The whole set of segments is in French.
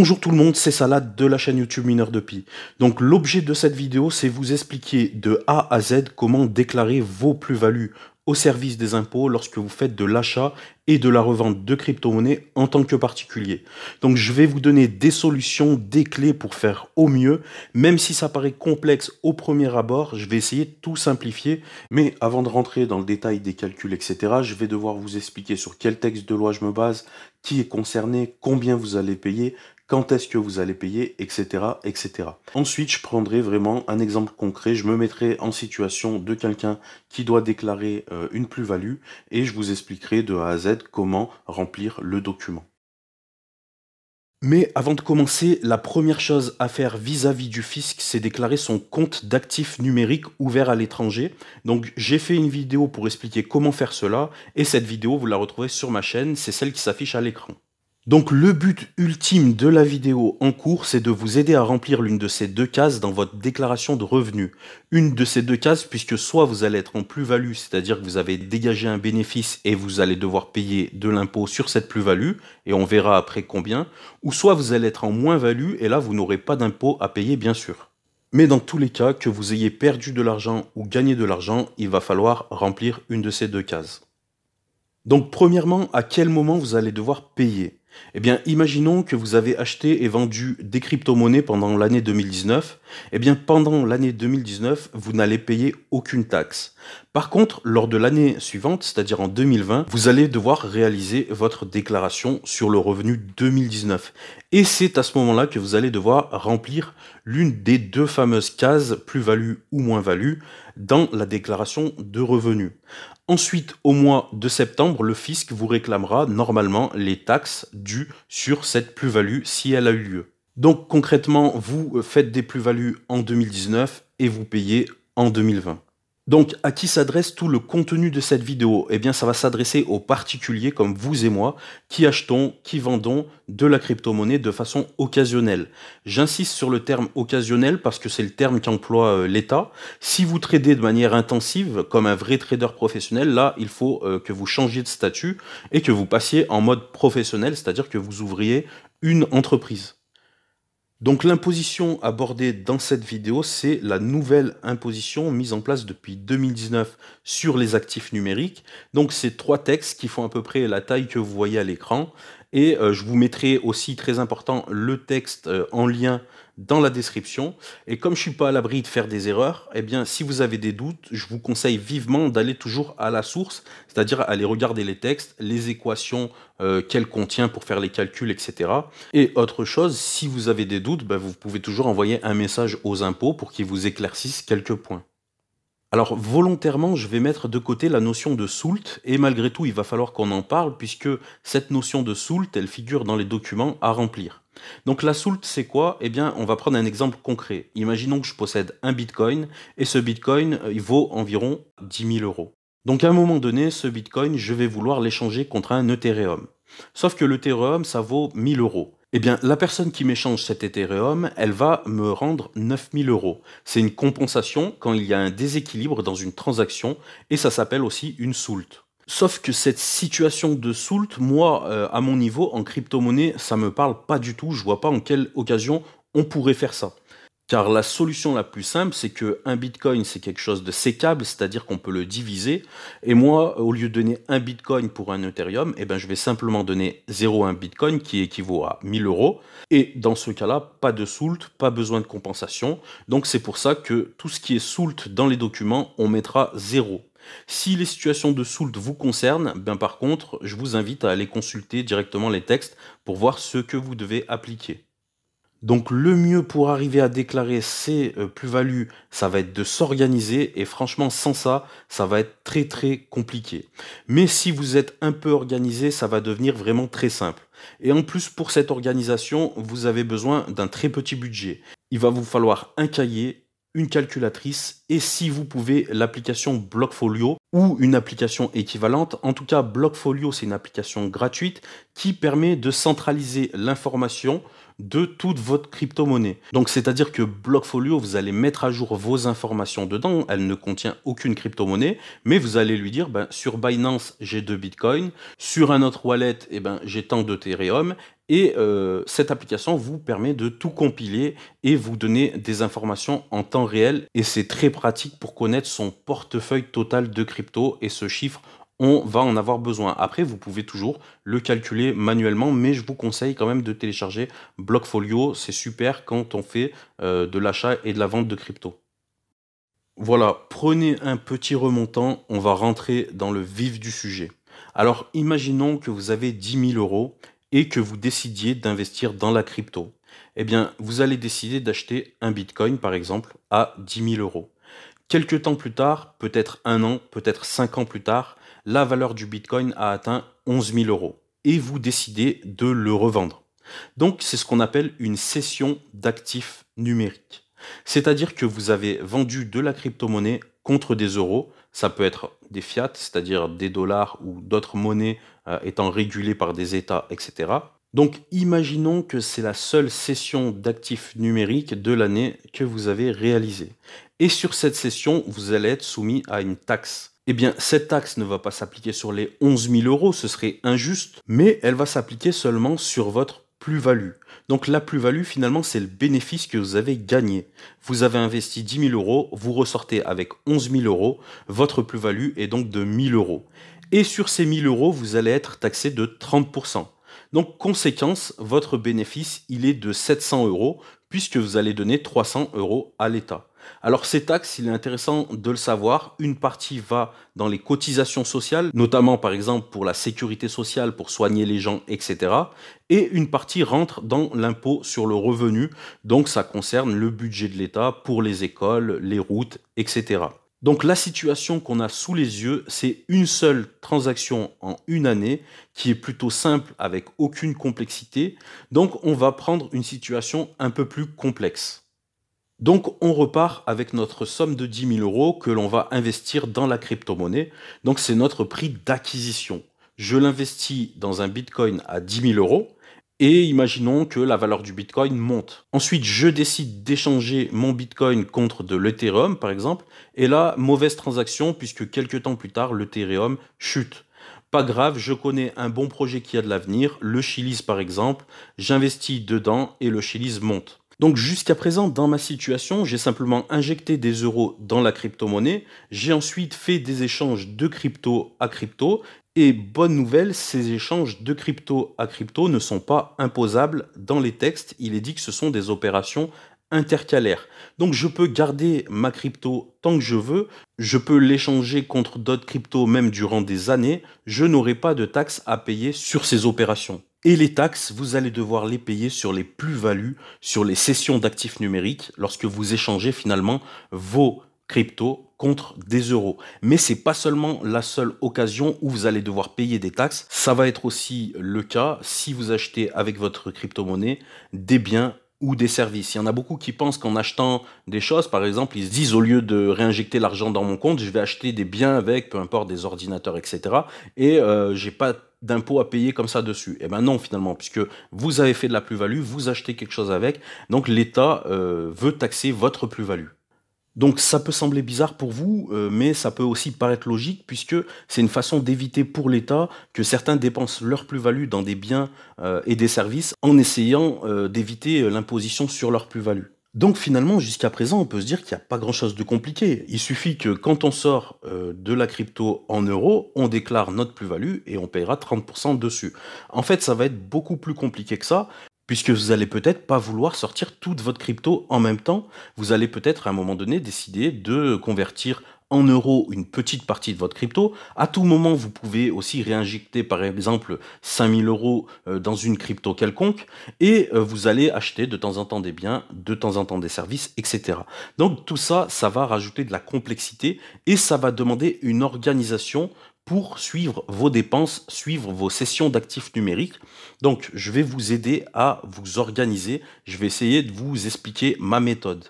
Bonjour tout le monde, c'est Salade de la chaîne YouTube Mineur de Pi. Donc l'objet de cette vidéo, c'est vous expliquer de A à Z comment déclarer vos plus-values au service des impôts lorsque vous faites de l'achat et de la revente de crypto-monnaies en tant que particulier. Donc je vais vous donner des solutions, des clés pour faire au mieux. Même si ça paraît complexe au premier abord, je vais essayer de tout simplifier. Mais avant de rentrer dans le détail des calculs, etc., je vais devoir vous expliquer sur quel texte de loi je me base, qui est concerné, combien vous allez payer, quand est-ce que vous allez payer, etc., etc. Ensuite, je prendrai vraiment un exemple concret. Je me mettrai en situation de quelqu'un qui doit déclarer une plus-value et je vous expliquerai de A à Z comment remplir le document. Mais avant de commencer, la première chose à faire vis-à-vis du fisc, c'est déclarer son compte d'actifs numériques ouvert à l'étranger. Donc j'ai fait une vidéo pour expliquer comment faire cela et cette vidéo, vous la retrouvez sur ma chaîne, c'est celle qui s'affiche à l'écran. Donc le but ultime de la vidéo en cours, c'est de vous aider à remplir l'une de ces deux cases dans votre déclaration de revenus. Une de ces deux cases, puisque soit vous allez être en plus-value, c'est-à-dire que vous avez dégagé un bénéfice et vous allez devoir payer de l'impôt sur cette plus-value, et on verra après combien, ou soit vous allez être en moins-value, et là vous n'aurez pas d'impôt à payer bien sûr. Mais dans tous les cas, que vous ayez perdu de l'argent ou gagné de l'argent, il va falloir remplir une de ces deux cases. Donc premièrement, à quel moment vous allez devoir payer? Eh bien, imaginons que vous avez acheté et vendu des crypto-monnaies pendant l'année 2019. Eh bien, pendant l'année 2019, vous n'allez payer aucune taxe. Par contre, lors de l'année suivante, c'est-à-dire en 2020, vous allez devoir réaliser votre déclaration sur le revenu 2019. Et c'est à ce moment-là que vous allez devoir remplir l'une des deux fameuses cases plus-value ou moins-value dans la déclaration de revenus. Ensuite, au mois de septembre, le fisc vous réclamera normalement les taxes dues sur cette plus-value si elle a eu lieu. Donc concrètement, vous faites des plus-values en 2019 et vous payez en 2020. Donc, à qui s'adresse tout le contenu de cette vidéo? Eh bien, ça va s'adresser aux particuliers comme vous et moi qui achetons, qui vendons de la crypto-monnaie de façon occasionnelle. J'insiste sur le terme occasionnel parce que c'est le terme qu'emploie l'État. Si vous tradez de manière intensive, comme un vrai trader professionnel, là, il faut que vous changiez de statut et que vous passiez en mode professionnel, c'est-à-dire que vous ouvriez une entreprise. Donc l'imposition abordée dans cette vidéo, c'est la nouvelle imposition mise en place depuis 2019 sur les actifs numériques. Donc c'est trois textes qui font à peu près la taille que vous voyez à l'écran. Et je vous mettrai aussi, très important, le texte en lien dans la description. Et comme je ne suis pas à l'abri de faire des erreurs, eh bien, si vous avez des doutes, je vous conseille vivement d'aller toujours à la source, c'est-à-dire aller regarder les textes, les équations qu'elle contient pour faire les calculs, etc. Et autre chose, si vous avez des doutes, vous pouvez toujours envoyer un message aux impôts pour qu'ils vous éclaircissent quelques points. Alors volontairement, je vais mettre de côté la notion de soult, et malgré tout, il va falloir qu'on en parle, puisque cette notion de soult, elle figure dans les documents à remplir. Donc la soult, c'est quoi? Eh bien, on va prendre un exemple concret. Imaginons que je possède un bitcoin, et ce bitcoin, il vaut environ 10 000 euros. Donc à un moment donné, ce bitcoin, je vais vouloir l'échanger contre un Ethereum. Sauf que l'Ethereum, ça vaut 1000 euros. Eh bien, la personne qui m'échange cet Ethereum, elle va me rendre 9000 euros. C'est une compensation quand il y a un déséquilibre dans une transaction et ça s'appelle aussi une soult. Sauf que cette situation de soult, moi, à mon niveau, en crypto-monnaie, ça me parle pas du tout. Je vois pas en quelle occasion on pourrait faire ça. Car la solution la plus simple, c'est qu'un bitcoin, c'est quelque chose de sécable, c'est-à-dire qu'on peut le diviser. Et moi, au lieu de donner un bitcoin pour un Ethereum, eh ben, je vais simplement donner 0,1 bitcoin qui équivaut à 1000 euros. Et dans ce cas-là, pas de soult, pas besoin de compensation. Donc c'est pour ça que tout ce qui est soult dans les documents, on mettra 0. Si les situations de soult vous concernent, par contre, je vous invite à aller consulter directement les textes pour voir ce que vous devez appliquer. Donc le mieux pour arriver à déclarer ces plus-values, ça va être de s'organiser et franchement sans ça, ça va être très très compliqué. Mais si vous êtes un peu organisé, ça va devenir vraiment très simple. Et en plus pour cette organisation, vous avez besoin d'un très petit budget. Il va vous falloir un cahier, une calculatrice et si vous pouvez l'application Blockfolio ou une application équivalente. En tout cas, Blockfolio, c'est une application gratuite qui permet de centraliser l'information de toute votre crypto-monnaie. Donc, c'est-à-dire que Blockfolio, vous allez mettre à jour vos informations dedans. Elle ne contient aucune crypto-monnaie, mais vous allez lui dire, ben, sur Binance, j'ai 2 bitcoins. Sur un autre wallet, eh ben, j'ai tant d'Ethereum. Et cette application vous permet de tout compiler et vous donner des informations en temps réel. Et c'est très pratique pour connaître son portefeuille total de crypto. Et ce chiffre, on va en avoir besoin. Après, vous pouvez toujours le calculer manuellement, mais je vous conseille quand même de télécharger Blockfolio. C'est super quand on fait de l'achat et de la vente de crypto. Voilà, prenez un petit remontant, on va rentrer dans le vif du sujet. Alors, imaginons que vous avez 10 000 € et que vous décidiez d'investir dans la crypto. Eh bien, vous allez décider d'acheter un bitcoin, par exemple, à 10 000 €. Quelques temps plus tard, peut-être un an, peut-être 5 ans plus tard, la valeur du bitcoin a atteint 11 000 € et vous décidez de le revendre. Donc, c'est ce qu'on appelle une cession d'actifs numériques. C'est-à-dire que vous avez vendu de la crypto-monnaie contre des euros. Ça peut être des fiat, c'est-à-dire des dollars ou d'autres monnaies étant régulées par des États, etc. Donc, imaginons que c'est la seule cession d'actifs numériques de l'année que vous avez réalisée. Et sur cette cession, vous allez être soumis à une taxe. Eh bien, cette taxe ne va pas s'appliquer sur les 11 000 €, ce serait injuste, mais elle va s'appliquer seulement sur votre plus-value. Donc la plus-value, finalement, c'est le bénéfice que vous avez gagné. Vous avez investi 10 000 €, vous ressortez avec 11 000 €, votre plus-value est donc de 1 000 €. Et sur ces 1 000 €, vous allez être taxé de 30%. Donc, conséquence, votre bénéfice, il est de 700 € puisque vous allez donner 300 € à l'État. Alors, ces taxes, il est intéressant de le savoir. Une partie va dans les cotisations sociales, notamment par exemple pour la sécurité sociale, pour soigner les gens, etc. Et une partie rentre dans l'impôt sur le revenu. Donc, ça concerne le budget de l'État pour les écoles, les routes, etc. Donc la situation qu'on a sous les yeux, c'est une seule transaction en une année qui est plutôt simple avec aucune complexité. Donc on va prendre une situation un peu plus complexe. Donc on repart avec notre somme de 10 000 € que l'on va investir dans la crypto-monnaie. Donc c'est notre prix d'acquisition. Je l'investis dans un bitcoin à 10 000 € et imaginons que la valeur du bitcoin monte. Ensuite, je décide d'échanger mon bitcoin contre de l'Ethereum, par exemple. Et là, mauvaise transaction puisque quelques temps plus tard, l'Ethereum chute. Pas grave, je connais un bon projet qui a de l'avenir, le Chiliz par exemple. J'investis dedans et le Chiliz monte. Donc jusqu'à présent, dans ma situation, j'ai simplement injecté des euros dans la crypto-monnaie. J'ai ensuite fait des échanges de crypto à crypto. Et bonne nouvelle, ces échanges de crypto à crypto ne sont pas imposables dans les textes. Il est dit que ce sont des opérations intercalaires. Donc je peux garder ma crypto tant que je veux. Je peux l'échanger contre d'autres cryptos même durant des années. Je n'aurai pas de taxes à payer sur ces opérations. Et les taxes, vous allez devoir les payer sur les plus-values, sur les cessions d'actifs numériques, lorsque vous échangez finalement vos cryptos contre des euros. Mais c'est pas seulement la seule occasion où vous allez devoir payer des taxes. Ça va être aussi le cas si vous achetez avec votre crypto-monnaie des biens ou des services. Il y en a beaucoup qui pensent qu'en achetant des choses, par exemple, ils se disent au lieu de réinjecter l'argent dans mon compte, je vais acheter des biens avec, peu importe, des ordinateurs, etc. Et j'ai pas d'impôt à payer comme ça dessus. Eh ben non, finalement, puisque vous avez fait de la plus-value, vous achetez quelque chose avec, donc l'État veut taxer votre plus-value. Donc ça peut sembler bizarre pour vous, mais ça peut aussi paraître logique puisque c'est une façon d'éviter pour l'État que certains dépensent leur plus-value dans des biens et des services en essayant d'éviter l'imposition sur leur plus-value. Donc finalement, jusqu'à présent, on peut se dire qu'il n'y a pas grand-chose de compliqué. Il suffit que quand on sort de la crypto en euros, on déclare notre plus-value et on paiera 30% dessus. En fait, ça va être beaucoup plus compliqué que ça, puisque vous allez peut-être pas vouloir sortir toute votre crypto en même temps. Vous allez peut-être à un moment donné décider de convertir en euros une petite partie de votre crypto. À tout moment, vous pouvez aussi réinjecter par exemple 5000 € dans une crypto quelconque et vous allez acheter de temps en temps des biens, de temps en temps des services, etc. Donc tout ça, ça va rajouter de la complexité et ça va demander une organisation pour suivre vos dépenses, suivre vos sessions d'actifs numériques. Donc, je vais vous aider à vous organiser. Je vais essayer de vous expliquer ma méthode.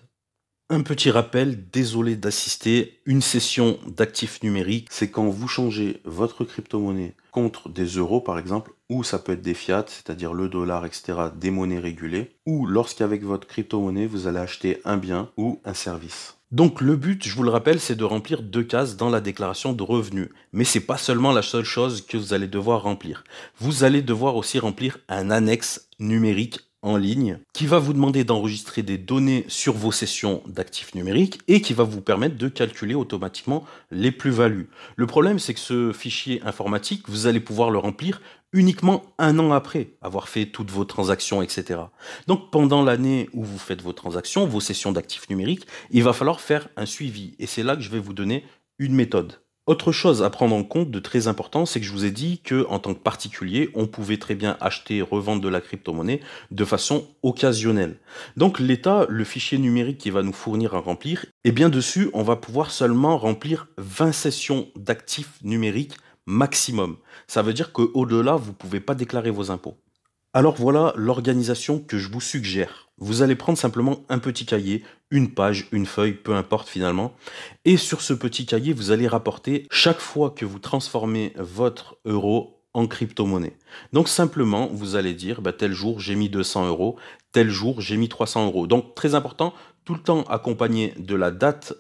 Un petit rappel, désolé d'assister, une session d'actifs numériques, c'est quand vous changez votre crypto-monnaie contre des euros par exemple, ou ça peut être des fiat, c'est-à-dire le dollar, etc., des monnaies régulées, ou lorsqu'avec votre crypto-monnaie, vous allez acheter un bien ou un service. Donc le but, je vous le rappelle, c'est de remplir 2 cases dans la déclaration de revenus. Mais c'est pas seulement la seule chose que vous allez devoir remplir. Vous allez devoir aussi remplir un annexe numérique en ligne qui va vous demander d'enregistrer des données sur vos sessions d'actifs numériques et qui va vous permettre de calculer automatiquement les plus-values. Le problème, c'est que ce fichier informatique, vous allez pouvoir le remplir uniquement un an après avoir fait toutes vos transactions, etc. Donc pendant l'année où vous faites vos transactions, vos sessions d'actifs numériques, il va falloir faire un suivi. Et c'est là que je vais vous donner une méthode. Autre chose à prendre en compte de très important, c'est que je vous ai dit que en tant que particulier, on pouvait très bien acheter et revendre de la crypto-monnaie de façon occasionnelle. Donc l'État, le fichier numérique qui va nous fournir à remplir, et bien dessus, on va pouvoir seulement remplir 20 sessions d'actifs numériques maximum. Ça veut dire qu'au-delà, vous ne pouvez pas déclarer vos impôts. Alors voilà l'organisation que je vous suggère. Vous allez prendre simplement un petit cahier, une page, une feuille, peu importe finalement. Et sur ce petit cahier, vous allez rapporter chaque fois que vous transformez votre euro en crypto-monnaie. Donc simplement, vous allez dire, bah, tel jour j'ai mis 200 euros, tel jour j'ai mis 300 euros. Donc très important, tout le temps accompagné de la date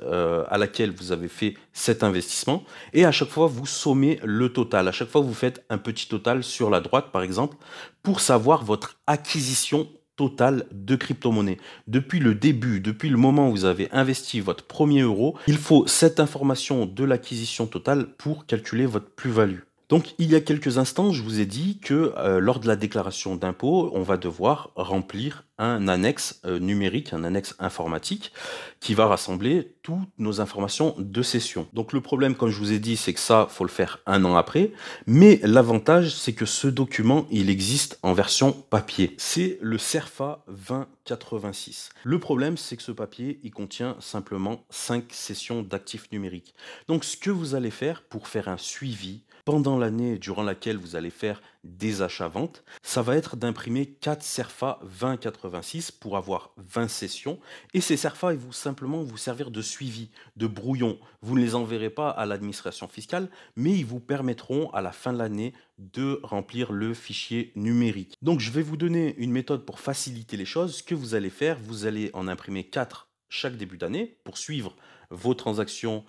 à laquelle vous avez fait cet investissement. Et à chaque fois, vous sommez le total. À chaque fois, vous faites un petit total sur la droite, par exemple, pour savoir votre acquisition totale de crypto-monnaie. Depuis le début, depuis le moment où vous avez investi votre premier euro, il faut cette information de l'acquisition totale pour calculer votre plus-value. Donc, il y a quelques instants, je vous ai dit que lors de la déclaration d'impôt, on va devoir remplir un annexe numérique, un annexe informatique, qui va rassembler toutes nos informations de cession. Donc, le problème, comme je vous ai dit, c'est que ça, faut le faire un an après. Mais l'avantage, c'est que ce document, il existe en version papier. C'est le CERFA 2086. Le problème, c'est que ce papier, il contient simplement 5 sessions d'actifs numériques. Donc, ce que vous allez faire pour faire un suivi pendant l'année durant laquelle vous allez faire des achats-ventes, ça va être d'imprimer 4 CERFA 2086 pour avoir 20 sessions. Et ces CERFA, ils vont simplement vous servir de suivi, de brouillon. Vous ne les enverrez pas à l'administration fiscale, mais ils vous permettront à la fin de l'année de remplir le fichier numérique. Donc je vais vous donner une méthode pour faciliter les choses. Ce que vous allez faire, vous allez en imprimer 4 chaque début d'année pour suivre vos transactions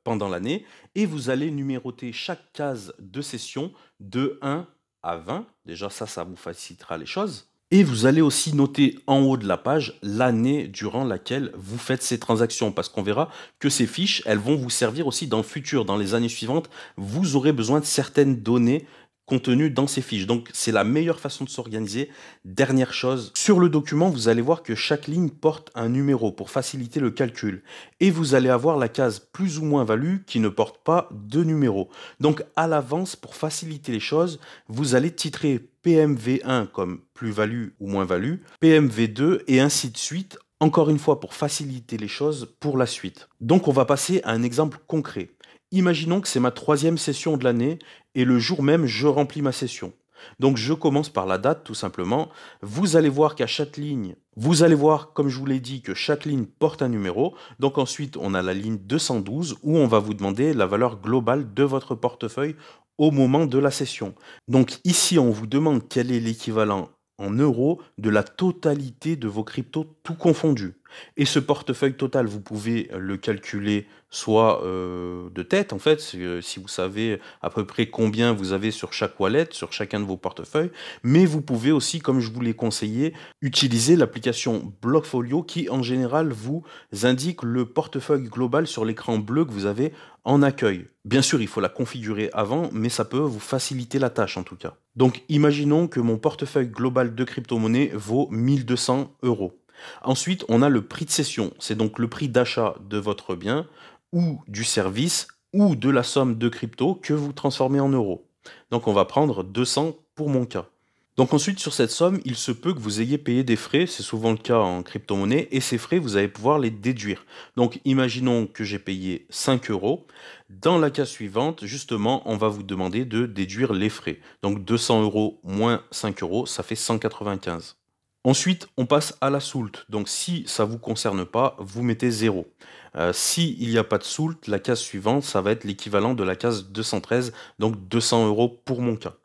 pendant l'année et vous allez numéroter chaque case de session de 1 à 20. Déjà ça vous facilitera les choses. Et vous allez aussi noter en haut de la page l'année durant laquelle vous faites ces transactions parce qu'on verra que ces fiches, elles vont vous servir aussi dans le futur, dans les années suivantes. Vous aurez besoin de certaines données contenues dans ces fiches. Donc, c'est la meilleure façon de s'organiser. Dernière chose, sur le document, vous allez voir que chaque ligne porte un numéro pour faciliter le calcul. Et vous allez avoir la case plus ou moins value qui ne porte pas de numéro. Donc, à l'avance, pour faciliter les choses, vous allez titrer PMV1 comme plus-value ou moins-value, PMV2 et ainsi de suite, encore une fois pour faciliter les choses pour la suite. Donc, on va passer à un exemple concret. Imaginons que c'est ma 3e session de l'année et le jour même, je remplis ma session. Donc je commence par la date tout simplement. Vous allez voir qu'à chaque ligne, vous allez voir, comme je vous l'ai dit, que chaque ligne porte un numéro. Donc ensuite, on a la ligne 212 où on va vous demander la valeur globale de votre portefeuille au moment de la session. Donc ici, on vous demande quel est l'équivalent en euros de la totalité de vos cryptos tout confondus. Et ce portefeuille total, vous pouvez le calculer soit de tête, en fait, si vous savez à peu près combien vous avez sur chaque wallet, sur chacun de vos portefeuilles, mais vous pouvez aussi, comme je vous l'ai conseillé, utiliser l'application Blockfolio qui, en général, vous indique le portefeuille global sur l'écran bleu que vous avez en accueil. Bien sûr, il faut la configurer avant, mais ça peut vous faciliter la tâche en tout cas. Donc, imaginons que mon portefeuille global de crypto-monnaie vaut 1200 euros. Ensuite, on a le prix de cession. C'est donc le prix d'achat de votre bien ou du service ou de la somme de crypto que vous transformez en euros. Donc, on va prendre 200 pour mon cas. Donc ensuite, sur cette somme, il se peut que vous ayez payé des frais, c'est souvent le cas en crypto-monnaie, et ces frais, vous allez pouvoir les déduire. Donc imaginons que j'ai payé 5 euros. Dans la case suivante, justement, on va vous demander de déduire les frais. Donc 200 euros moins 5 euros, ça fait 195. Ensuite, on passe à la soult. Donc, si ça ne vous concerne pas, vous mettez 0. S'il n'y a pas de soult, la case suivante, ça va être l'équivalent de la case 213, donc 200 euros pour mon cas.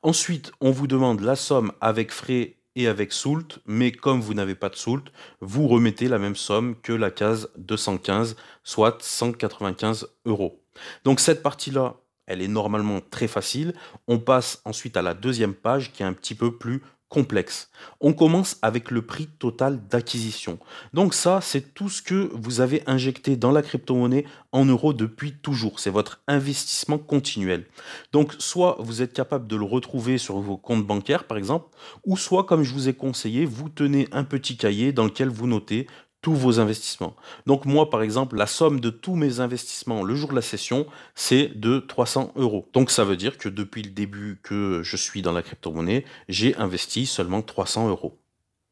Ensuite, on vous demande la somme avec frais et avec soult, mais comme vous n'avez pas de soult, vous remettez la même somme que la case 215, soit 195 euros. Donc cette partie-là, elle est normalement très facile. On passe ensuite à la deuxième page qui est un petit peu plus complexe. On commence avec le prix total d'acquisition. Donc ça, c'est tout ce que vous avez injecté dans la crypto-monnaie en euros depuis toujours. C'est votre investissement continuel. Donc soit vous êtes capable de le retrouver sur vos comptes bancaires par exemple, ou soit comme je vous ai conseillé, vous tenez un petit cahier dans lequel vous notez tous vos investissements. Donc moi, par exemple, la somme de tous mes investissements le jour de la session, c'est de 300 euros. Donc ça veut dire que depuis le début que je suis dans la crypto-monnaie, j'ai investi seulement 300 euros.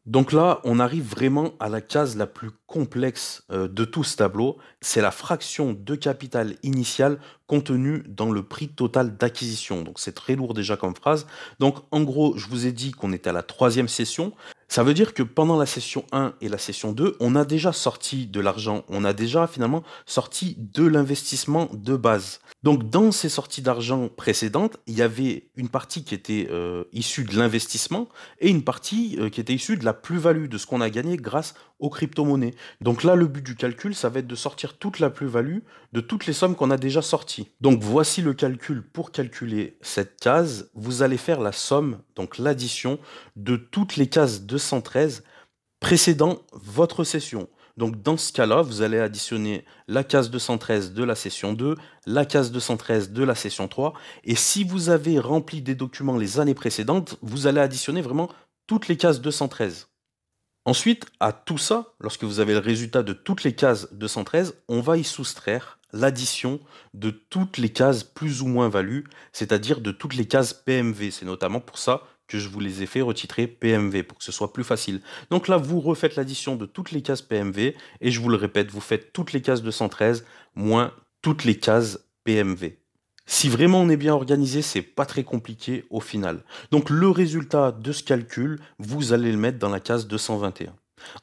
Donc là, on arrive vraiment à la case la plus complexe de tout ce tableau. C'est la fraction de capital initial contenue dans le prix total d'acquisition. Donc c'est très lourd déjà comme phrase. Donc en gros, je vous ai dit qu'on était à la troisième session. Ça veut dire que pendant la session 1 et la session 2, on a déjà sorti de l'argent. On a déjà finalement sorti de l'investissement de base. Donc dans ces sorties d'argent précédentes, il y avait une partie qui était issue de l'investissement et une partie qui était issue de la plus-value, de ce qu'on a gagné grâce aux crypto-monnaies. Donc là, le but du calcul, ça va être de sortir toute la plus-value de toutes les sommes qu'on a déjà sorties. Donc voici le calcul pour calculer cette case. Vous allez faire la somme, donc l'addition de toutes les cases 213 précédant votre session. Donc dans ce cas-là, vous allez additionner la case 213 de la session 2, la case 213 de la session 3, et si vous avez rempli des documents les années précédentes, vous allez additionner vraiment toutes les cases 213. Ensuite, à tout ça, lorsque vous avez le résultat de toutes les cases 213, on va y soustraire l'addition de toutes les cases plus ou moins values, c'est-à-dire de toutes les cases PMV. C'est notamment pour ça que je vous les ai fait retitrer PMV, pour que ce soit plus facile. Donc là, vous refaites l'addition de toutes les cases PMV, et je vous le répète, vous faites toutes les cases 213 moins toutes les cases PMV. Si vraiment on est bien organisé, c'est pas très compliqué au final. Donc le résultat de ce calcul, vous allez le mettre dans la case 221.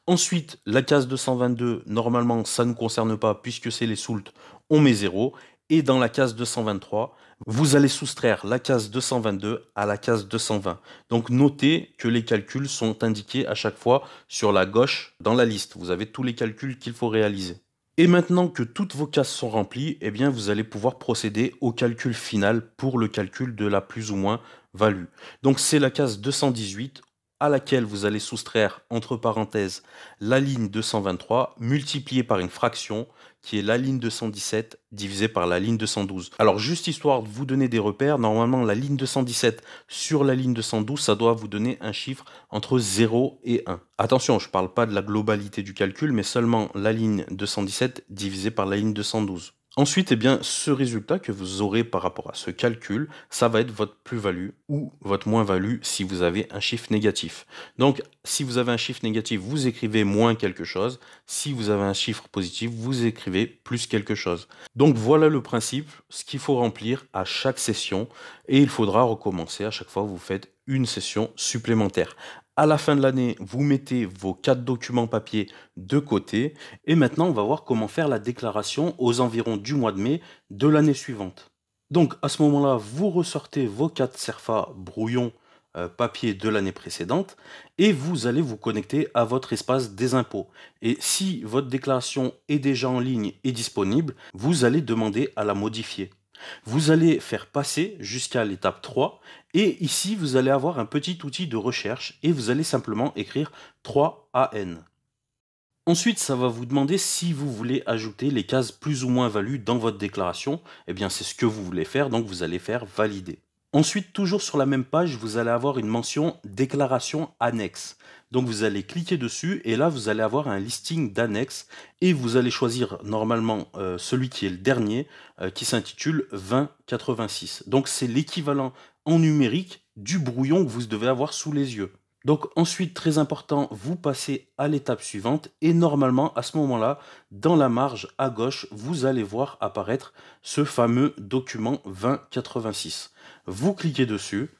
Ensuite, la case 222, normalement, ça ne nous concerne pas puisque c'est les soults, on met 0. Et dans la case 223, vous allez soustraire la case 222 à la case 220. Donc notez que les calculs sont indiqués à chaque fois sur la gauche dans la liste. Vous avez tous les calculs qu'il faut réaliser. Et maintenant que toutes vos cases sont remplies, eh bien vous allez pouvoir procéder au calcul final pour le calcul de la plus ou moins value. Donc c'est la case 218 à laquelle vous allez soustraire entre parenthèses la ligne 223 multipliée par une fraction qui est la ligne 217 divisée par la ligne 212. Alors juste histoire de vous donner des repères, normalement la ligne 217 sur la ligne 212, ça doit vous donner un chiffre entre 0 et 1. Attention, je ne parle pas de la globalité du calcul, mais seulement la ligne 217 divisée par la ligne 212. Ensuite, eh bien, ce résultat que vous aurez par rapport à ce calcul, ça va être votre plus-value ou votre moins-value si vous avez un chiffre négatif. Donc, si vous avez un chiffre négatif, vous écrivez moins quelque chose. Si vous avez un chiffre positif, vous écrivez plus quelque chose. Donc, voilà le principe, ce qu'il faut remplir à chaque session. Et il faudra recommencer à chaque fois que vous faites une session supplémentaire. À la fin de l'année, vous mettez vos 4 documents papier de côté. Et maintenant, on va voir comment faire la déclaration aux environs du mois de mai de l'année suivante. Donc, à ce moment-là, vous ressortez vos 4 CERFA brouillons papier de l'année précédente et vous allez vous connecter à votre espace des impôts. Et si votre déclaration est déjà en ligne et disponible, vous allez demander à la modifier. Vous allez faire passer jusqu'à l'étape 3 et ici vous allez avoir un petit outil de recherche et vous allez simplement écrire 3AN. Ensuite, ça va vous demander si vous voulez ajouter les cases plus ou moins values dans votre déclaration. Eh bien, c'est ce que vous voulez faire, donc vous allez faire valider. Ensuite, toujours sur la même page, vous allez avoir une mention déclaration annexe. Donc vous allez cliquer dessus et là vous allez avoir un listing d'annexes et vous allez choisir normalement celui qui est le dernier qui s'intitule 2086. Donc c'est l'équivalent en numérique du brouillon que vous devez avoir sous les yeux. Donc ensuite, très important, vous passez à l'étape suivante et normalement à ce moment-là, dans la marge à gauche, vous allez voir apparaître ce fameux document 2086. Vous cliquez dessus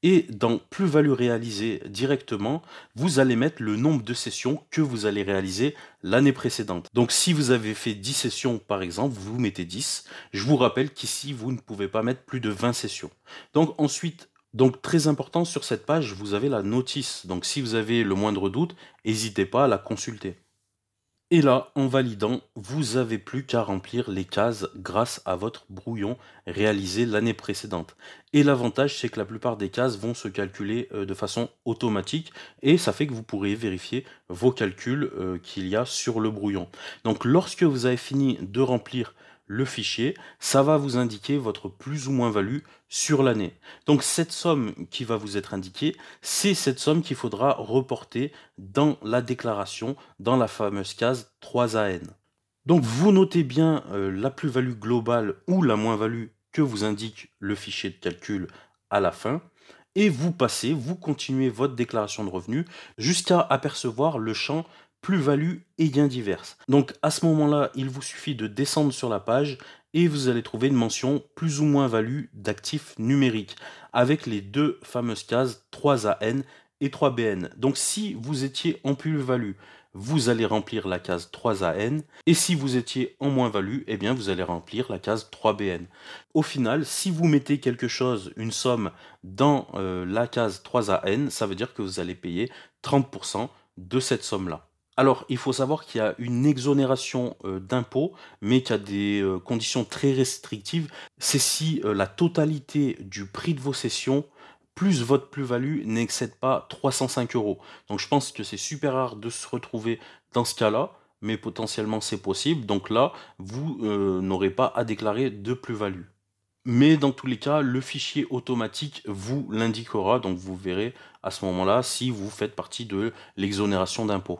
Et dans plus-value réalisée directement, vous allez mettre le nombre de sessions que vous allez réaliser l'année précédente. Donc si vous avez fait 10 sessions par exemple, vous mettez 10. Je vous rappelle qu'ici, vous ne pouvez pas mettre plus de 20 sessions. Donc ensuite, donc très important sur cette page, vous avez la notice. Donc si vous avez le moindre doute, n'hésitez pas à la consulter. Et là, en validant, vous n'avez plus qu'à remplir les cases grâce à votre brouillon réalisé l'année précédente. Et l'avantage, c'est que la plupart des cases vont se calculer de façon automatique et ça fait que vous pourrez vérifier vos calculs qu'il y a sur le brouillon. Donc lorsque vous avez fini de remplir le fichier, ça va vous indiquer votre plus ou moins value sur l'année. Donc cette somme qui va vous être indiquée, c'est cette somme qu'il faudra reporter dans la déclaration, dans la fameuse case 3AN. Donc vous notez bien la plus-value globale ou la moins-value que vous indique le fichier de calcul à la fin. Et vous passez, vous continuez votre déclaration de revenus jusqu'à apercevoir le champ plus-value et gains divers. Donc à ce moment-là, il vous suffit de descendre sur la page et vous allez trouver une mention plus ou moins value d'actifs numériques avec les deux fameuses cases 3AN et 3BN. Donc si vous étiez en plus-value, vous allez remplir la case 3AN et si vous étiez en moins-value, eh bien vous allez remplir la case 3BN. Au final, si vous mettez quelque chose, une somme dans la case 3AN, ça veut dire que vous allez payer 30% de cette somme-là. Alors, il faut savoir qu'il y a une exonération d'impôt, mais qu'il y a des conditions très restrictives. C'est si la totalité du prix de vos sessions, plus votre plus-value, n'excède pas 305 euros. Donc, je pense que c'est super rare de se retrouver dans ce cas-là, mais potentiellement c'est possible. Donc là, vous n'aurez pas à déclarer de plus-value. Mais dans tous les cas, le fichier automatique vous l'indiquera. Donc, vous verrez à ce moment-là si vous faites partie de l'exonération d'impôt.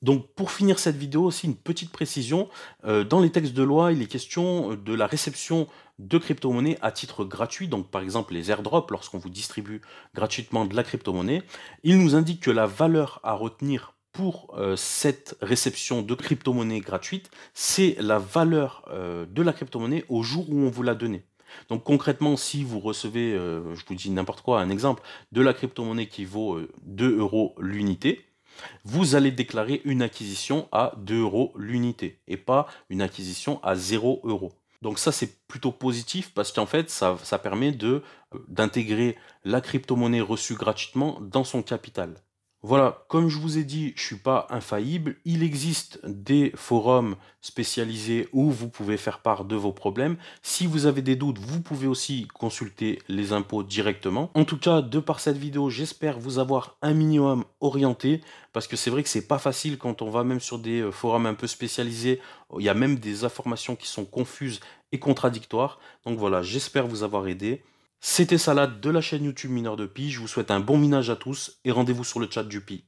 Donc pour finir cette vidéo, aussi une petite précision, dans les textes de loi, il est question de la réception de crypto-monnaies à titre gratuit, donc par exemple les airdrops, lorsqu'on vous distribue gratuitement de la crypto-monnaie, il nous indique que la valeur à retenir pour cette réception de crypto-monnaie gratuite, c'est la valeur de la crypto-monnaie au jour où on vous l'a donnée. Donc concrètement, si vous recevez, je vous dis n'importe quoi, un exemple, de la crypto-monnaie qui vaut 2 euros l'unité, vous allez déclarer une acquisition à 2 euros l'unité et pas une acquisition à 0 euros. Donc ça, c'est plutôt positif parce qu'en fait, ça permet d'intégrer la crypto-monnaie reçue gratuitement dans son capital. Voilà, comme je vous ai dit, je ne suis pas infaillible. Il existe des forums spécialisés où vous pouvez faire part de vos problèmes. Si vous avez des doutes, vous pouvez aussi consulter les impôts directement. En tout cas, de par cette vidéo, j'espère vous avoir un minimum orienté parce que c'est vrai que c'est pas facile quand on va même sur des forums un peu spécialisés. Il y a même des informations qui sont confuses et contradictoires. Donc voilà, j'espère vous avoir aidé. C'était Salade de la chaîne YouTube Mineur de Pi. Je vous souhaite un bon minage à tous et rendez-vous sur le chat du Pi.